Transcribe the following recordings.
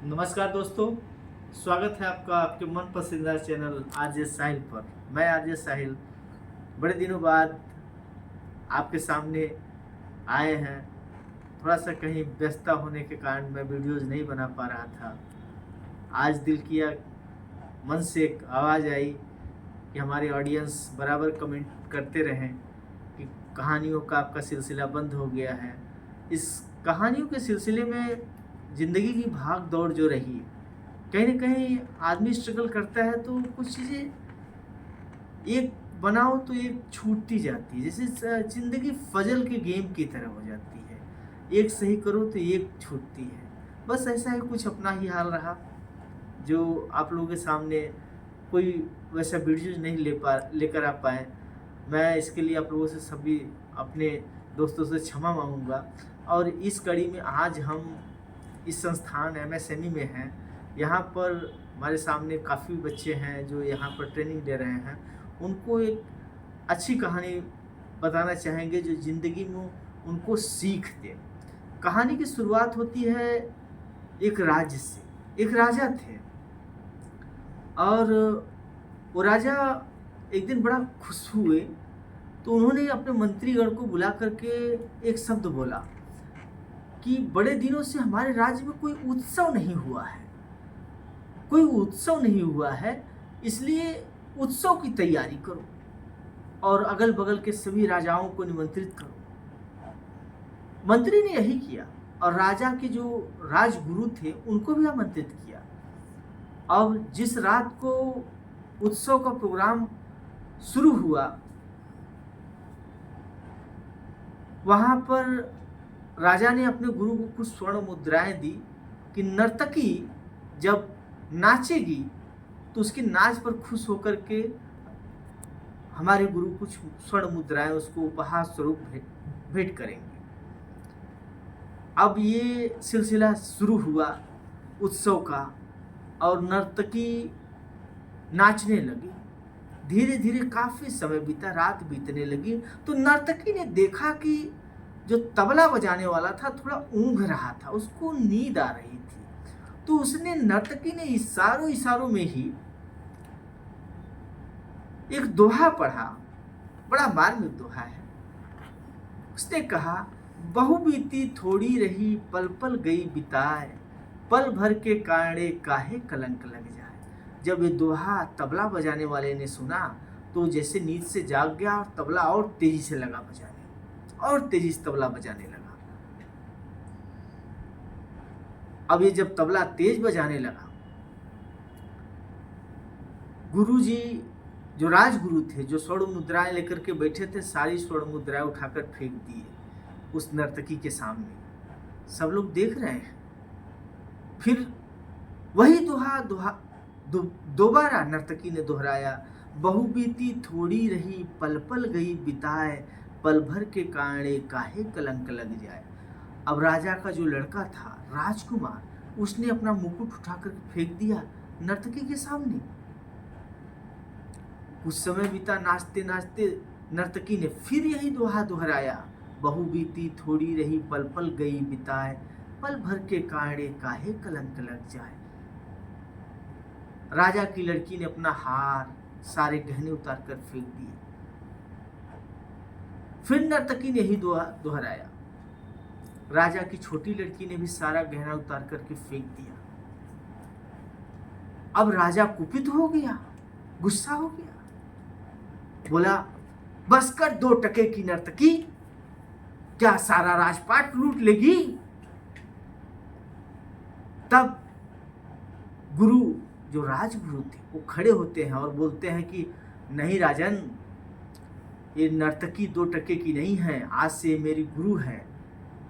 नमस्कार दोस्तों, स्वागत है आपका आपके मन पसंदीदा चैनल आरजे साहिल पर। मैं आरजे साहिल बड़े दिनों बाद आपके सामने आए हैं। थोड़ा सा कहीं व्यस्तता होने के कारण मैं वीडियोज़ नहीं बना पा रहा था। आज दिल किया, मन से एक आवाज़ आई कि हमारे ऑडियंस बराबर कमेंट करते रहें कि कहानियों का आपका सिलसिला बंद हो गया है। इस कहानियों के सिलसिले में ज़िंदगी की भाग दौड़ जो रही, कहीं न कहीं आदमी स्ट्रगल करता है तो कुछ चीज़ें एक बनाओ तो एक छूटती जाती है। जैसे ज़िंदगी पज़ल के गेम की तरह हो जाती है। एक सही करो तो एक छूटती है। बस ऐसा ही कुछ अपना ही हाल रहा, जो आप लोगों के सामने कोई वैसा वीडियोज़ नहीं लेकर आ पाए। मैं इसके लिए आप लोगों से सभी अपने दोस्तों से क्षमा माँगूँगा। और इस कड़ी में आज हम इस संस्थान एमएसएमई में हैं। यहाँ पर हमारे सामने काफ़ी बच्चे हैं जो यहाँ पर ट्रेनिंग ले रहे हैं। उनको एक अच्छी कहानी बताना चाहेंगे जो ज़िंदगी में उनको सीख दे। कहानी की शुरुआत होती है एक राज्य से। एक राजा थे और वो राजा एक दिन बड़ा खुश हुए, तो उन्होंने अपने मंत्रीगण को बुला करके एक शब्द बोला कि बड़े दिनों से हमारे राज्य में कोई उत्सव नहीं हुआ है। कोई उत्सव नहीं हुआ है, इसलिए उत्सव की तैयारी करो और अगल-बगल के सभी राजाओं को निमंत्रित करो। मंत्री ने यही किया और राजा के जो राजगुरु थे उनको भी आमंत्रित किया। अब जिस रात को उत्सव का प्रोग्राम शुरू हुआ, वहाँ पर राजा ने अपने गुरु को कुछ स्वर्ण मुद्राएं दी कि नर्तकी जब नाचेगी तो उसकी नाच पर खुश होकर के हमारे गुरु कुछ स्वर्ण मुद्राएं उसको उपहार स्वरूप भेंट करेंगे। अब ये सिलसिला शुरू हुआ उत्सव का और नर्तकी नाचने लगी। धीरे धीरे काफ़ी समय बीता, रात बीतने लगी तो नर्तकी ने देखा कि जो तबला बजाने वाला था थोड़ा ऊँघ रहा था, उसको नींद आ रही थी। तो उसने नर्तकी ने इशारों में ही एक दोहा पढ़ा, बड़ा मार्मिक दोहा है। उसने कहा, बहु बीती थोड़ी रही पल पल गई बिताए, पल भर के कांडे काहे कलंक लग जाए। जब ये दोहा तबला बजाने वाले ने सुना तो जैसे नींद से जाग गया और तबला और तेजी से लगा बजाने, और तेजी से तबला बजाने लगा। अब ये जब तबला तेज बजाने लगा, गुरुजी जो राजगुरु थे, जो स्वर्ण मुद्राएं लेकर के बैठे थे, सारी स्वर्ण मुद्राएं उठाकर फेंक दिए उस नर्तकी के सामने। सब लोग देख रहे हैं। फिर वही दोबारा नर्तकी ने दोहराया, बहु बीती थोड़ी रही पल पल गई बिताए, पल भर के कांडे काहे कलंक लग जाए। अब राजा का जो लड़का था राजकुमार, उसने अपना मुकुट उठाकर फेंक दिया नर्तकी के सामने। कुछ समय बीता, नाचते नाचते नर्तकी ने फिर यही दोहा दोहराया, बहु बीती थोड़ी रही पल पल गई बिताए, पल भर के कांडे काहे कलंक लग जाए। राजा की लड़की ने अपना हार, सारे गहने उतार कर फेंक दिए। फिर नर्तकी ने यही दोहराया। राजा की छोटी लड़की ने भी सारा गहना उतार करके फेंक दिया। अब राजा कुपित हो गया, गुस्सा हो गया, बोला, बस कर 2 टके की नर्तकी, क्या सारा राजपाट लूट लेगी। तब गुरु, जो राजगुरु थे, वो खड़े होते हैं और बोलते हैं कि नहीं राजन, ये नर्तकी 2 टके की नहीं है, आज से मेरी गुरु है,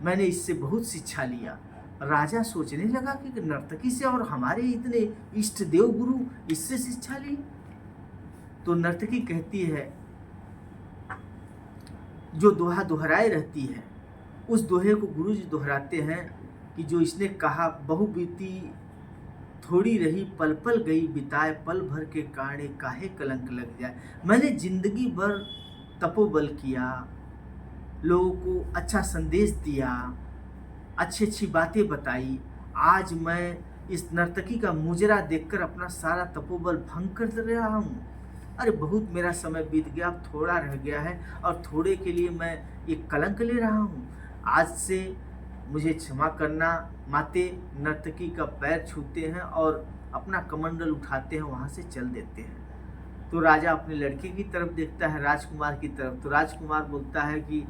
मैंने इससे बहुत शिक्षा लिया। राजा सोचने लगा कि नर्तकी से और हमारे इतने इष्ट देव गुरु, इससे शिक्षा ली। तो नर्तकी कहती है, जो दोहा दोहराए रहती है, उस दोहे को गुरुजी दोहराते हैं कि जो इसने कहा, बहु बीती थोड़ी रही पल पल गई बिताए, पल भर के कांडे काहे कलंक लग जाए। मैंने जिंदगी भर तपोबल किया, लोगों को अच्छा संदेश दिया, अच्छी अच्छी बातें बताई, आज मैं इस नर्तकी का मुजरा देखकर अपना सारा तपोबल भंग कर दे रहा हूँ। अरे बहुत मेरा समय बीत गया, अब थोड़ा रह गया है और थोड़े के लिए मैं एक कलंक ले रहा हूँ। आज से मुझे क्षमा करना। माते नर्तकी का पैर छूते हैं और अपना कमंडल उठाते हैं, वहाँ से चल देते हैं। तो राजा अपने लड़के की तरफ देखता है, राजकुमार की तरफ। तो राजकुमार बोलता है कि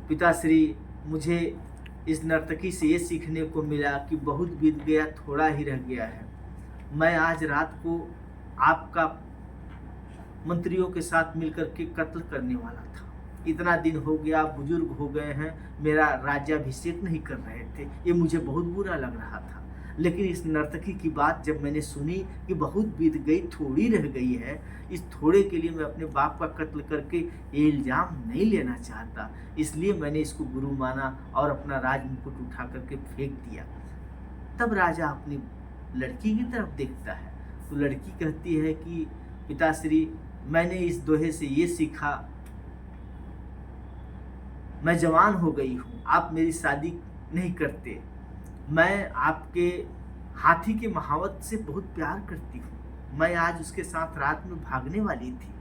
पिताश्री, मुझे इस नर्तकी से ये सीखने को मिला कि बहुत बीत गया, थोड़ा ही रह गया है। मैं आज रात को आपका मंत्रियों के साथ मिलकर के कत्ल करने वाला था। इतना दिन हो गया, बुजुर्ग हो गए हैं, मेरा राज्याभिषेक नहीं कर रहे थे, ये मुझे बहुत बुरा लग रहा था। लेकिन इस नर्तकी की बात जब मैंने सुनी कि बहुत बीत गई, थोड़ी रह गई है, इस थोड़े के लिए मैं अपने बाप का कत्ल करके ये इल्ज़ाम नहीं लेना चाहता, इसलिए मैंने इसको गुरु माना और अपना राज मुकुट उठा करके फेंक दिया। तब राजा अपनी लड़की की तरफ देखता है। तो लड़की कहती है कि पिताश्री, मैंने इस दोहे से ये सीखा, मैं जवान हो गई हूँ, आप मेरी शादी नहीं करते। मैं आपके हाथी के महावत से बहुत प्यार करती हूँ। मैं आज उसके साथ रात में भागने वाली थी,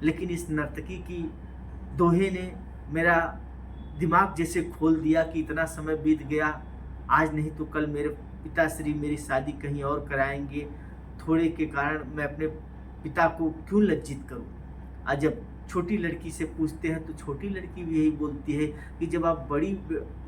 लेकिन इस नर्तकी की दोहे ने मेरा दिमाग जैसे खोल दिया कि इतना समय बीत गया, आज नहीं तो कल मेरे पिताश्री मेरी शादी कहीं और कराएंगे। थोड़े के कारण मैं अपने पिता को क्यों लज्जित करूं। आज जब छोटी लड़की से पूछते हैं तो छोटी लड़की भी यही बोलती है कि जब आप बड़ी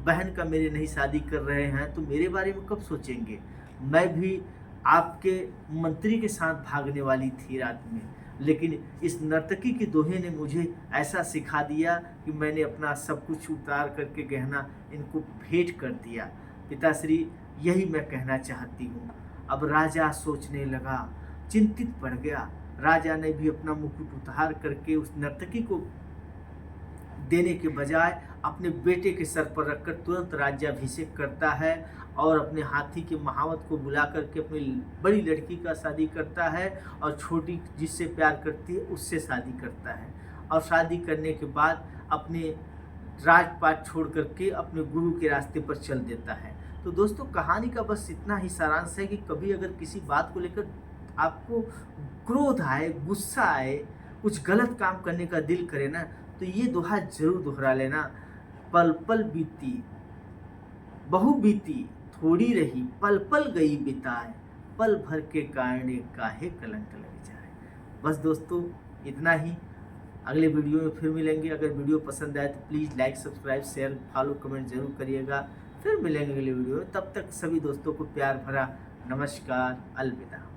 बहन का मेरे नहीं शादी कर रहे हैं तो मेरे बारे में कब सोचेंगे। मैं भी आपके मंत्री के साथ भागने वाली थी रात में, लेकिन इस नर्तकी की दोहे ने मुझे ऐसा सिखा दिया कि मैंने अपना सब कुछ उतार करके गहना इनको भेंट कर दिया। पिताश्री, यही मैं कहना चाहती हूँ। अब राजा सोचने लगा, चिंतित पड़ गया। राजा ने भी अपना मुकुट उतार करके उस नर्तकी को देने के बजाय अपने बेटे के सर पर रखकर तुरंत राज्याभिषेक करता है और अपने हाथी के महावत को बुला करके अपनी बड़ी लड़की का शादी करता है और छोटी जिससे प्यार करती है उससे शादी करता है। और शादी करने के बाद अपने राजपाट छोड़ करके अपने गुरु के रास्ते पर चल देता है। तो दोस्तों, कहानी का बस इतना ही सारांश है कि कभी अगर किसी बात को लेकर आपको क्रोध आए, गुस्सा आए, कुछ गलत काम करने का दिल करे ना, तो ये दोहा जरूर दोहरा लेना। पल पल बीती बहु बीती, थोड़ी रही पल पल गई बिताए, पल भर के कारणे काहे कलंक लग जाए। बस दोस्तों, इतना ही। अगले वीडियो में फिर मिलेंगे। अगर वीडियो पसंद आए तो please like, subscribe, share, follow, comment जरूर करिएगा। फिर मिलेंगे अगले वीडियो में। तब तक सभी दोस्तों को प्यार भरा नमस्कार, अलविदा।